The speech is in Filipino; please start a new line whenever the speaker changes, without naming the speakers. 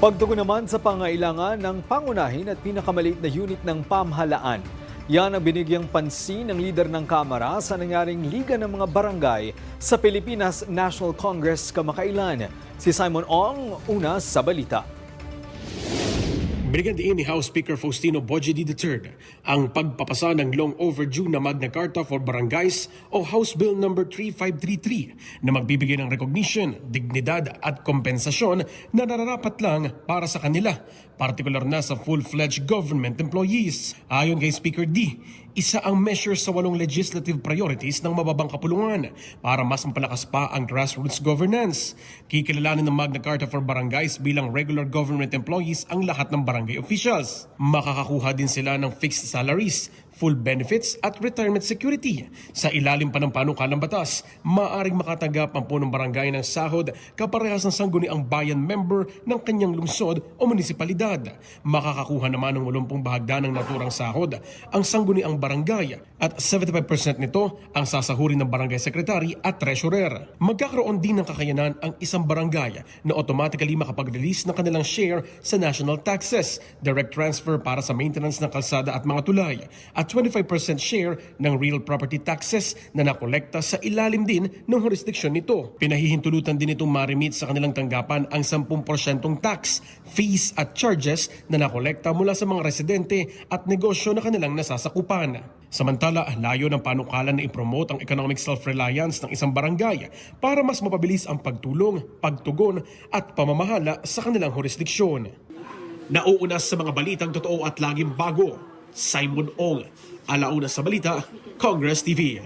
Pagtugon naman sa pangailangan ng pangunahin at pinakamaliit na unit ng pamahalaan. Yan ang binigyang pansin ng lider ng Kamara sa nangyaring Liga ng mga Barangay sa Pilipinas National Congress kamakailan. Si Simon Ong, una sa balita.
Binigyan din ni House Speaker Faustino Bojedy III ang pagpapasa ng long overdue na Magna Carta for Barangays o House Bill No. 3533 na magbibigay ng recognition, dignidad at kompensasyon na nararapat lang para sa kanila, partikular na sa full-fledged government employees. Ayon kay Speaker D, isa ang measure sa 8 legislative priorities ng mababang kapulungan para mas mapalakas pa ang grassroots governance. Kikilalanin ng Magna Carta for Barangays bilang regular government employees ang lahat ng barangay officials. Makakakuha din sila ng fixed salaries, full benefits at retirement security. Sa ilalim pa ng panukalang batas, maaaring makatanggap ang punong barangay ng sahod kaparehas ng sangguniang bayan member ng kanyang lungsod o munisipalidad. Makakakuha naman ng 80 bahagdan ng naturang sahod ang sangguniang barangay at 75% nito ang sasahurin ng barangay secretary at treasurer. Magkakaroon din ng kakayanan ang isang barangay na automatically makapag-release ng kanilang share sa national taxes, direct transfer para sa maintenance ng kalsada at mga tulay, at 25% share ng real property taxes na nakolekta sa ilalim din ng jurisdiksyon nito. Pinahihintulutan din itong marimit sa kanilang tanggapan ang 10% tax, fees at charges na nakolekta mula sa mga residente at negosyo na kanilang nasasakupan. Samantala, layo ng panukalan na ipromote ang economic self-reliance ng isang barangay para mas mapabilis ang pagtulong, pagtugon at pamamahala sa kanilang jurisdiksyon. Nauuna sa mga balitang totoo at laging bago, Simon Ong, alauna sa balita, Congress TV.